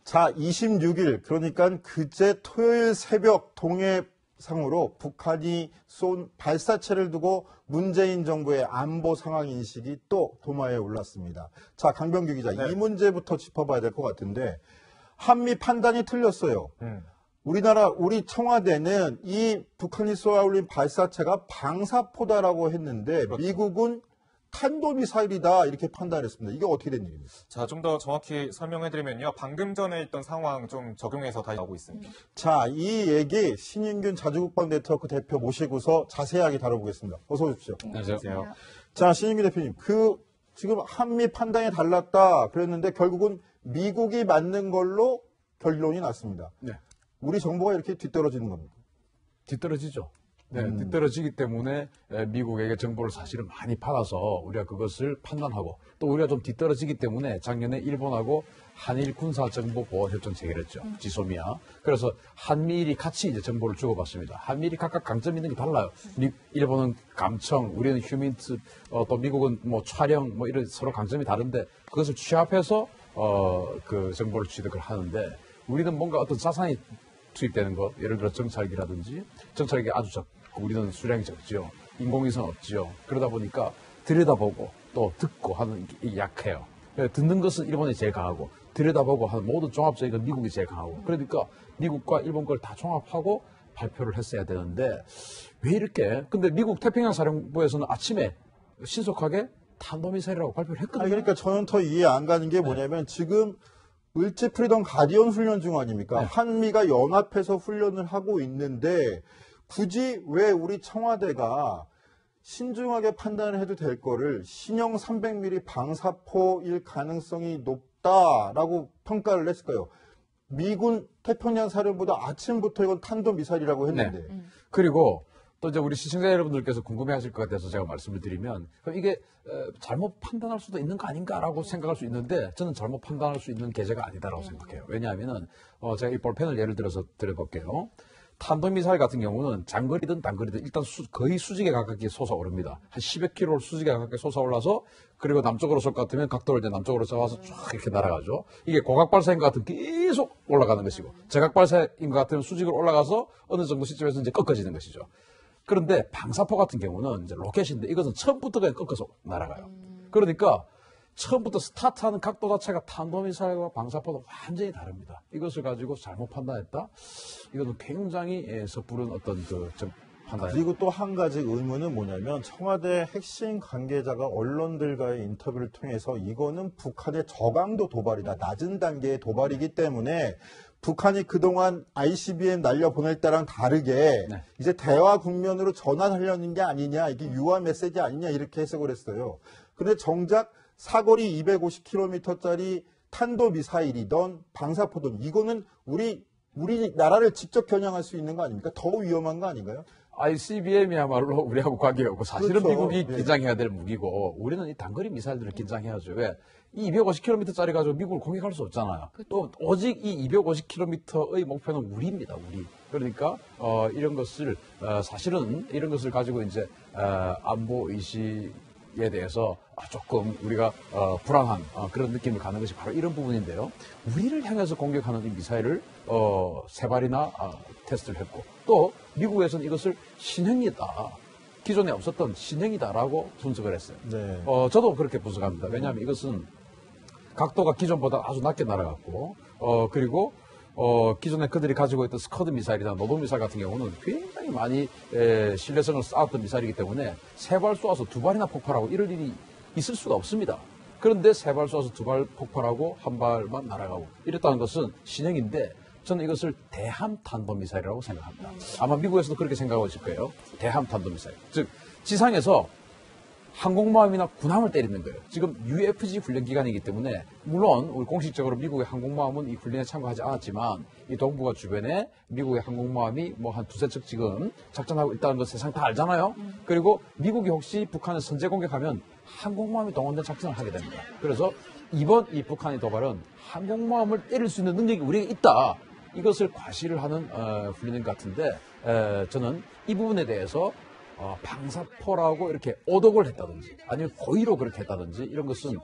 자, 26일, 그러니까 그제 토요일 새벽 동해상으로 북한이 쏜 발사체를 두고 문재인 정부의 안보 상황 인식이 또 도마에 올랐습니다. 자, 강병규 기자, 이 문제부터 짚어봐야 될 것 같은데, 한미 판단이 틀렸어요. 우리 청와대는 이 북한이 쏘아 올린 발사체가 방사포다라고 했는데, 그렇죠. 미국은 탄도미사일이다 이렇게 판단했습니다. 이게 어떻게 된 일입니까? 자, 좀 더 정확히 설명해드리면요. 방금 전에 있던 상황 좀 적용해서 다시 나오고 있습니다. 자, 이 얘기 신인균 자주국방 네트워크 대표 모시고서 자세하게 다뤄보겠습니다. 어서 오십시오. 안녕하세요. 자, 신인균 대표님, 지금 한미 판단이 달랐다 그랬는데 결국은 미국이 맞는 걸로 결론이 났습니다. 네. 우리 정부가 이렇게 뒤떨어지는 겁니다. 뒤떨어지죠. 네, 뒤떨어지기 때문에 미국에게 정보를 사실은 많이 받아서 우리가 그것을 판단하고 또 우리가 좀 뒤떨어지기 때문에 작년에 일본하고 한일 군사정보보호협정 체결했죠. 지소미아. 그래서 한미일이 같이 이제 정보를 주고받습니다. 한미일이 각각 강점이 있는 게 달라요. 일본은 감청, 우리는 휴민트, 또 미국은 뭐 촬영, 뭐 이런 서로 강점이 다른데 그것을 취합해서 그 정보를 취득을 하는데 우리는 뭔가 어떤 자산이 투입되는 것, 예를 들어 정찰기라든지 정찰기 아주 적고 우리는 수량이 적죠. 인공위성 없죠. 그러다 보니까 들여다보고 또 듣고 하는 게 약해요. 듣는 것은 일본이 제일 강하고 들여다보고 하는 모든 종합적인 건 미국이 제일 강하고 그러니까 미국과 일본 걸 다 종합하고 발표를 했어야 되는데 왜 이렇게 근데 미국 태평양 사령부에서는 아침에 신속하게 탄도미사일이라고 발표를 했거든요. 아니, 그러니까 저는 더 이해 안 가는 게 뭐냐면 지금 을지 프리덤 가디언 훈련 중 아닙니까? 네. 한미가 연합해서 훈련을 하고 있는데 굳이 왜 우리 청와대가 신중하게 판단을 해도 될 거를 신형 300mm 방사포일 가능성이 높다라고 평가를 했을까요? 미군 태평양 사령부도 아침부터 이건 탄도미사일이라고 했는데. 네. 그리고 또 이제 우리 시청자 여러분들께서 궁금해하실 것 같아서 제가 말씀을 드리면 그럼 이게 잘못 판단할 수도 있는 거 아닌가라고 생각할 수 있는데 저는 잘못 판단할 수 있는 계제가 아니다라고 생각해요. 왜냐하면은 제가 이 볼펜을 예를 들어서 드려볼게요. 탄도미사일 같은 경우는 장거리든 단거리든 일단 거의 수직에 가깝게 솟아오릅니다. 한 10여 킬로 수직에 가깝게 솟아올라서 그리고 남쪽으로 쏠 것 같으면 각도를 이제 남쪽으로 잡아서 쫙 이렇게 날아가죠. 이게 고각발사인 것 같으면 계속 올라가는 것이고 제각발사인 것 같으면 수직으로 올라가서 어느 정도 시점에서 이제 꺾어지는 것이죠. 그런데 방사포 같은 경우는 이제 로켓인데 이것은 처음부터 그냥 꺾어서 날아가요. 그러니까 처음부터 스타트하는 각도 자체가 탄도미사일과 방사포는 완전히 다릅니다. 이것을 가지고 잘못 판단했다? 이거는 굉장히 섣부른 어떤 판단. 그리고 또 한 가지 의문은 뭐냐면 청와대 핵심 관계자가 언론들과의 인터뷰를 통해서 이거는 북한의 저강도 도발이다. 낮은 단계의 도발이기 때문에 북한이 그동안 ICBM 날려보낼 때랑 다르게 네. 이제 대화 국면으로 전환하려는 게 아니냐. 이게 유화 메시지 아니냐 이렇게 해석을 했어요. 근데 정작 사거리 250km짜리 탄도미사일이던 방사포든 이거는 우리나라를 직접 겨냥할 수 있는 거 아닙니까? 더 위험한 거 아닌가요? ICBM이야말로 우리하고 관계가 없고 사실은 그렇죠. 미국이 네. 긴장해야 될 무기고 우리는 이 단거리 미사일들을 긴장해야죠. 왜? 이 250km짜리 가지고 미국을 공격할 수 없잖아요. 또 오직 이 250km의 목표는 우리입니다. 우리. 그러니까 이런 것을 사실은 이런 것을 가지고 이제 안보 의식에 대해서 조금 우리가 불안한 그런 느낌을 갖는 것이 바로 이런 부분인데요. 우리를 향해서 공격하는 이 미사일을 세 발이나 테스트를 했고 또 미국에서는 이것을 신형이다. 기존에 없었던 신형이다라고 분석을 했어요. 네. 저도 그렇게 분석합니다. 왜냐하면 이것은 각도가 기존보다 아주 낮게 날아갔고 그리고 기존에 그들이 가지고 있던 스커드 미사일이나 노도 미사일 같은 경우는 굉장히 많이 신뢰성을 쌓았던 미사일이기 때문에 세 발 쏘아서 두 발이나 폭발하고 이럴 일이 있을 수가 없습니다. 그런데 세 발 쏘아서 두 발 폭발하고 한 발만 날아가고 이랬다는 것은 신형인데 저는 이것을 대함 탄도미사일이라고 생각합니다. 아마 미국에서도 그렇게 생각하고 있을 거예요. 대함 탄도미사일. 즉 지상에서 항공모함이나 군함을 때리는 거예요. 지금 UFG 훈련 기간이기 때문에 물론 우리 공식적으로 미국의 항공모함은 이 훈련에 참가하지 않았지만 이 동북아 주변에 미국의 항공모함이 뭐 한 두세 척 지금 작전하고 있다는 거 세상 다 알잖아요. 그리고 미국이 혹시 북한을 선제 공격하면 항공모함이 동원된 작전을 하게 됩니다. 그래서 이번 이 북한의 도발은 항공모함을 때릴 수 있는 능력이 우리에게 있다. 이것을 과시를 하는 훈련인 것 같은데 저는 이 부분에 대해서 방사포라고 이렇게 오독을 했다든지 아니면 고의로 그렇게 했다든지 이런 것은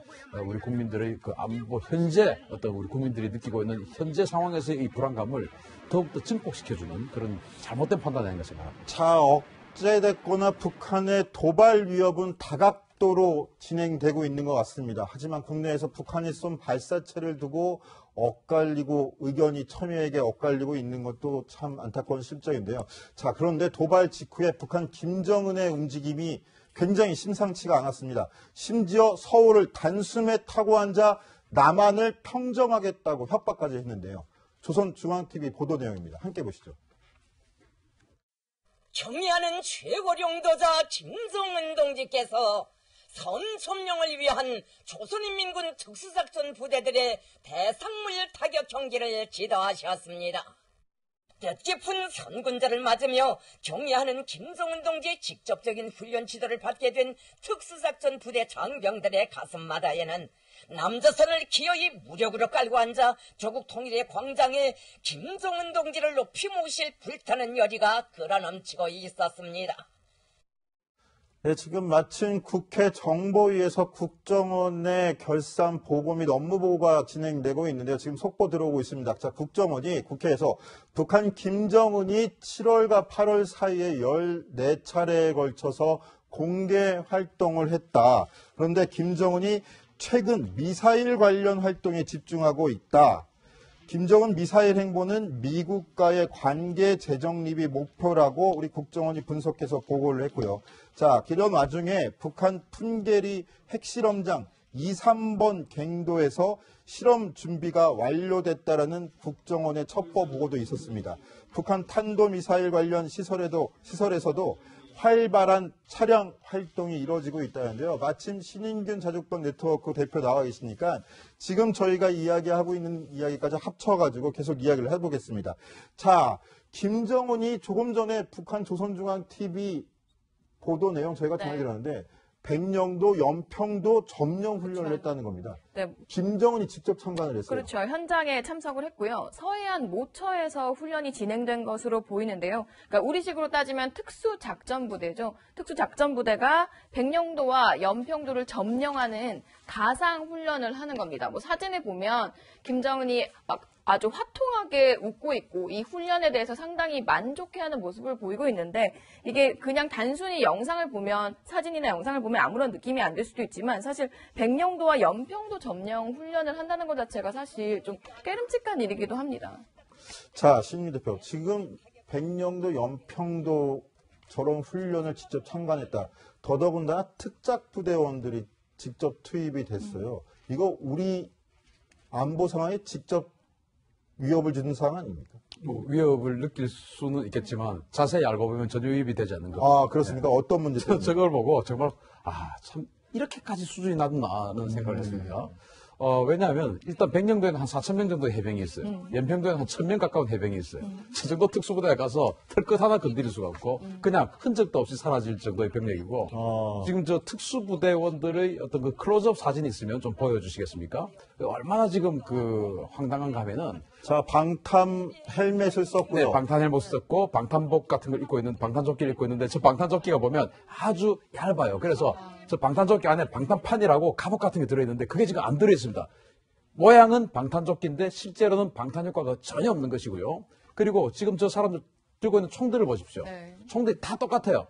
우리 국민들의 그 안보 현재 어떤 우리 국민들이 느끼고 있는 현재 상황에서의 이 불안감을 더욱더 증폭시켜주는 그런 잘못된 판단이 아닌가 생각합니다. 자, 억제됐거나 북한의 도발 위협은 다각도로 진행되고 있는 것 같습니다. 하지만 국내에서 북한이 쏜 발사체를 두고 엇갈리고 의견이 첨예하게 엇갈리고 있는 것도 참 안타까운 실정인데요. 자, 그런데 도발 직후에 북한 김정은의 움직임이 굉장히 심상치가 않았습니다. 심지어 서울을 단숨에 타고 앉아 남한을 평정하겠다고 협박까지 했는데요. 조선중앙TV 보도 내용입니다. 함께 보시죠. 경의하는 최고령도자 김정은 동지께서 선점령을 위한 조선인민군 특수작전 부대들의 대상물 타격 경기를 지도하셨습니다. 뜻깊은 선군자를 맞으며 경의하는 김정은 동지의 직접적인 훈련 지도를 받게 된 특수작전 부대 장병들의 가슴마다에는 남조선을 기어이 무력으로 깔고 앉아 조국 통일의 광장에 김정은 동지를 높이 모실 불타는 열의가 끌어넘치고 있었습니다. 네, 지금 마침 국회 정보위에서 국정원의 결산 보고 및 업무 보고가 진행되고 있는데요. 지금 속보 들어오고 있습니다. 자, 국정원이 국회에서 북한 김정은이 7월과 8월 사이에 14차례에 걸쳐서 공개 활동을 했다. 그런데 김정은이 최근 미사일 관련 활동에 집중하고 있다. 김정은 미사일 행보는 미국과의 관계 재정립이 목표라고 우리 국정원이 분석해서 보고를 했고요. 자, 이런 와중에 북한 푼게리 핵실험장 2, 3번 갱도에서 실험 준비가 완료됐다라는 국정원의 첩보 보고도 있었습니다. 북한 탄도미사일 관련 시설에서도 활발한 차량 활동이 이루어지고 있다는데요. 마침 신인균 자주권 네트워크 대표 나와 계시니까 지금 저희가 이야기하고 있는 이야기까지 합쳐가지고 계속 이야기를 해보겠습니다. 자, 김정은이 조금 전에 북한 조선중앙TV 보도 내용 저희가 전해드렸는데 백령도, 연평도 점령 훈련을 그렇죠. 했다는 겁니다. 네. 김정은이 직접 참관을 했어요. 그렇죠. 현장에 참석을 했고요. 서해안 모처에서 훈련이 진행된 것으로 보이는데요. 그러니까 우리식으로 따지면 특수작전부대죠. 특수작전부대가 백령도와 연평도를 점령하는 가상 훈련을 하는 겁니다. 뭐 사진을 보면 김정은이 막 아주 화통하게 웃고 있고 이 훈련에 대해서 상당히 만족해하는 모습을 보이고 있는데 이게 그냥 단순히 영상을 보면 사진이나 영상을 보면 아무런 느낌이 안 들 수도 있지만 사실 백령도와 연평도 점령 훈련을 한다는 것 자체가 사실 좀 깨름직한 일이기도 합니다. 자, 신민 대표. 지금 백령도, 연평도 저런 훈련을 직접 참관했다. 더더군다나 특작부대원들이 직접 투입이 됐어요. 이거 우리 안보 상황에 직접 위협을 주는 상황 아닙니까? 뭐 위협을 느낄 수는 있겠지만 자세히 알고 보면 전혀 위협이 되지 않는 거죠. 아, 그렇습니까? 어떤 문제 때문에? 저걸 보고 정말 참 이렇게까지 수준이 낮나는 생각을 했습니다. 왜냐하면 일단 백령도에는 한 4,000명 정도의 해병이 있어요. 연평도에는 한 1,000명 가까운 해병이 있어요. 저 정도 특수부대에 가서 털끝 하나 건드릴 수가 없고 그냥 흔적도 없이 사라질 정도의 병력이고 지금 저 특수부대원들의 어떤 그 클로즈업 사진이 있으면 좀 보여주시겠습니까? 얼마나 지금 그 황당한가 하면은 자, 방탄 헬멧을 썼고요. 네, 방탄 헬멧 썼고 방탄복 같은 걸 입고 있는 방탄조끼를 입고 있는데 저 방탄조끼가 보면 아주 얇아요. 그래서 저 방탄조끼 안에 방탄판이라고 갑옷 같은 게 들어있는데 그게 지금 안 들어있습니다. 모양은 방탄조끼인데 실제로는 방탄 효과가 전혀 없는 것이고요. 그리고 지금 저 사람들 들고 있는 총들을 보십시오. 네. 총들이 다 똑같아요.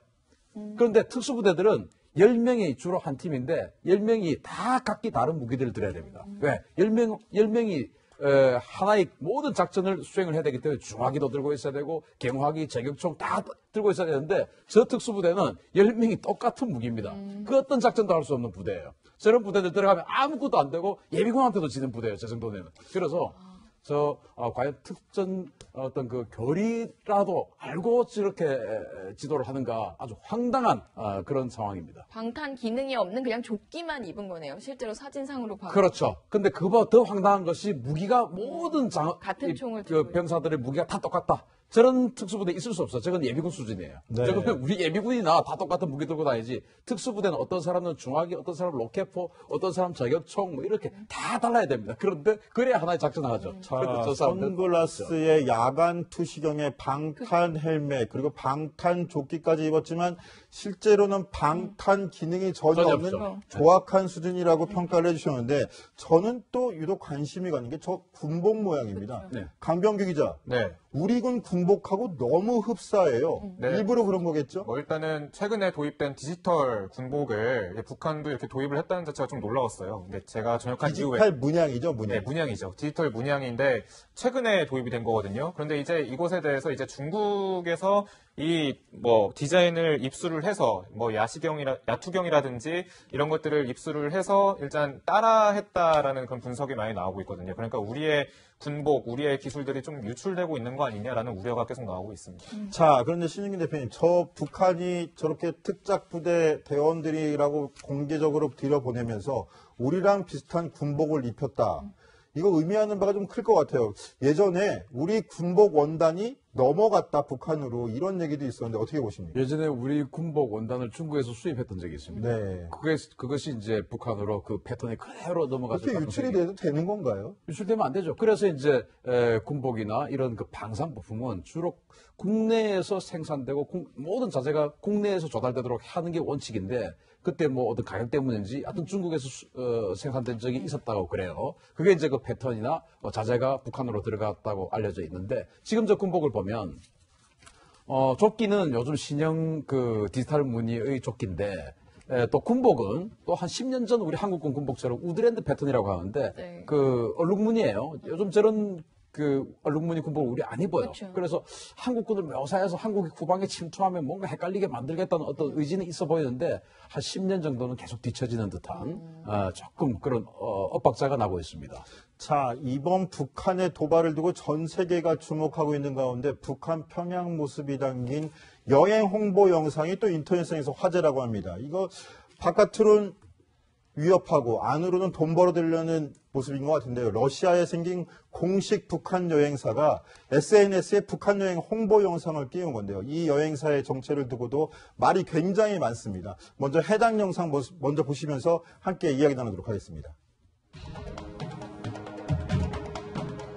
그런데 특수부대들은 10명이 주로 한 팀인데 10명이 다 각기 다른 무기들을 들어야 됩니다. 왜? 10명이 하나의 모든 작전을 수행을 해야 되기 때문에 중화기도 들고 있어야 되고 갱화기, 제격총 다 들고 있어야 되는데 저 특수부대는 10명이 똑같은 무기입니다. 그 어떤 작전도 할 수 없는 부대예요. 저런 부대들 들어가면 아무것도 안 되고 예비군한테도 지는 부대예요. 저 정도는. 그래서 과연 특전 어떤 그 교리라도 알고 저렇게 지도를 하는가 아주 황당한 그런 상황입니다. 방탄 기능이 없는 그냥 조끼만 입은 거네요. 실제로 사진상으로 봐도. 그렇죠. 근데 그보다 더 황당한 것이 무기가 모든 같은 총을 그 들고 병사들의 무기가 다 똑같다. 저런 특수부대 있을 수 없어. 저건 예비군 수준이에요. 네. 저건 우리 예비군이나 다 똑같은 무기 들고 다니지. 특수부대는 어떤 사람은 중화기, 어떤 사람은 로켓포, 어떤 사람 저격총 뭐 이렇게 다 달라야 됩니다. 그런데 그래야 하나의 작전하죠. 그런데 저 사람들 선글라스에 야간 투시경에 방탄 헬멧 그리고 방탄 조끼까지 입었지만 실제로는 방탄 기능이 전혀 전혀 없는 없죠. 조악한 수준이라고 평가를 해주셨는데 저는 또 유독 관심이 가는 게 저 군복 모양입니다. 네. 강병규 기자, 네. 우리 군 군복하고 너무 흡사해요. 네. 일부러 그런 거겠죠? 뭐 일단은 최근에 도입된 디지털 군복을 북한도 이렇게 도입을 했다는 자체가 좀 놀라웠어요. 근데 제가 전역한 이후에 디지털 문양이죠, 문양. 네, 문양이죠. 디지털 문양인데 최근에 도입이 된 거거든요. 그런데 이제 이것에 대해서 이제 중국에서 이 뭐 디자인을 입수를 해서 뭐 야투경이라든지 이런 것들을 입수를 해서 일단 따라했다라는 그런 분석이 많이 나오고 있거든요. 그러니까 우리의 군복, 우리의 기술들이 좀 유출되고 있는 거 아니냐라는 우려가 계속 나오고 있습니다. 자, 그런데 신윤기 대표님, 저 북한이 저렇게 특작부대 대원들이라고 공개적으로 들여보내면서 우리랑 비슷한 군복을 입혔다. 이거 의미하는 바가 좀 클 것 같아요. 예전에 우리 군복 원단이 넘어갔다, 북한으로. 이런 얘기도 있었는데 어떻게 보십니까? 예전에 우리 군복 원단을 중국에서 수입했던 적이 있습니다. 네. 그것이 이제 북한으로 그 패턴이 그대로 넘어가서 어떻게 유출이 돼도 되는 건가요? 유출되면 안 되죠. 그래서 이제 군복이나 이런 그 방산 부품은 주로 국내에서 생산되고 모든 자재가 국내에서 조달되도록 하는 게 원칙인데 그때 뭐 어떤 가격 때문인지 하여튼 중국에서 생산된 적이 있었다고 그래요. 그게 이제 그 패턴이나 자재가 북한으로 들어갔다고 알려져 있는데 지금 저 군복을 보면 조끼는 요즘 신형 그 디지털 무늬의 조끼인데 또 군복은 또 한 10년 전 우리 한국군 군복처럼 우드랜드 패턴이라고 하는데 네. 그 얼룩무늬예요. 요즘 저런 그 얼룩무늬 군복을 우리 안 입어요. 그렇죠. 그래서 한국군을 묘사해서 한국이 후방에 침투하면 뭔가 헷갈리게 만들겠다는 어떤 의지는 있어 보이는데 한 10년 정도는 계속 뒤처지는 듯한 조금 그런 엇박자가 나고 있습니다. 자, 이번 북한의 도발을 두고 전 세계가 주목하고 있는 가운데 북한 평양 모습이 담긴 여행 홍보 영상이 또 인터넷상에서 화제라고 합니다. 이거 바깥으로는 위협하고 안으로는 돈 벌어들려는 모습인 것 같은데요. 러시아에 생긴 공식 북한 여행사가 SNS에 북한 여행 홍보 영상을 띄운 건데요. 이 여행사의 정체를 두고도 말이 굉장히 많습니다. 먼저 해당 영상 먼저 보시면서 함께 이야기 나누도록 하겠습니다.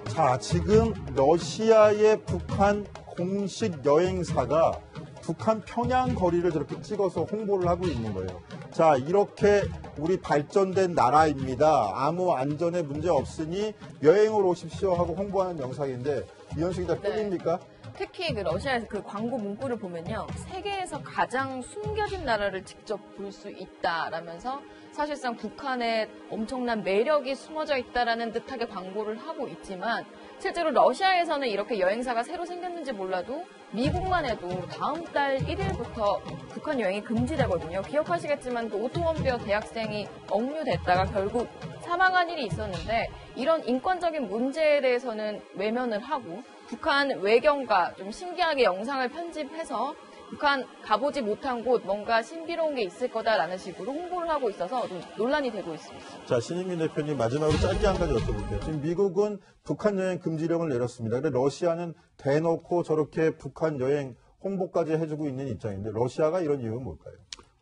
자, 지금 러시아의 북한 공식 여행사가 북한 평양 거리를 저렇게 찍어서 홍보를 하고 있는 거예요. 자, 이렇게 우리 발전된 나라입니다. 아무 안전에 문제 없으니 여행을 오십시오 하고 홍보하는 영상인데 이현식이 다 끌립니까? 특히 그 러시아에서 그 광고 문구를 보면요. 세계에서 가장 숨겨진 나라를 직접 볼 수 있다라면서 사실상 북한에 엄청난 매력이 숨어져 있다라는 듯하게 광고를 하고 있지만 실제로 러시아에서는 이렇게 여행사가 새로 생겼는지 몰라도 미국만 해도 다음 달 1일부터 북한 여행이 금지되거든요. 기억하시겠지만 그 오토원비어 대학생이 억류됐다가 결국 사망한 일이 있었는데 이런 인권적인 문제에 대해서는 외면을 하고 북한 외경과 좀 신기하게 영상을 편집해서 북한 가보지 못한 곳 뭔가 신비로운 게 있을 거다라는 식으로 홍보를 하고 있어서 좀 논란이 되고 있습니다. 자, 신인민 대표님 마지막으로 짧게 한 가지 여쭤볼게요. 지금 미국은 북한 여행 금지령을 내렸습니다. 근데 러시아는 대놓고 저렇게 북한 여행 홍보까지 해주고 있는 입장인데 러시아가 이런 이유는 뭘까요?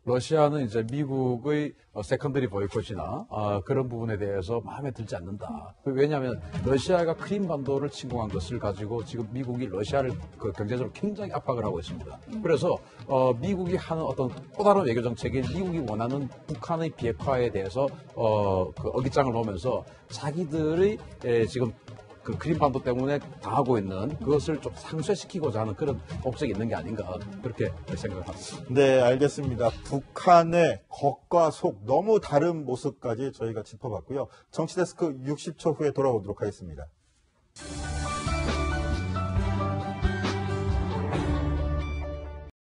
러시아는 이제 미국의 세컨더리 보이콧이나 그런 부분에 대해서 마음에 들지 않는다. 왜냐하면 러시아가 크림반도를 침공한 것을 가지고 지금 미국이 러시아를 그 경제적으로 굉장히 압박을 하고 있습니다. 그래서 미국이 하는 어떤 또 다른 외교 정책인 미국이 원하는 북한의 비핵화에 대해서 그 어깃장을 놓으면서 자기들의 지금 그 크림반도 때문에 당하고 있는 그것을 좀 상쇄시키고자 하는 그런 목적이 있는 게 아닌가 그렇게 생각합니다. 네, 알겠습니다. 북한의 겉과 속 너무 다른 모습까지 저희가 짚어봤고요. 정치데스크 60초 후에 돌아오도록 하겠습니다.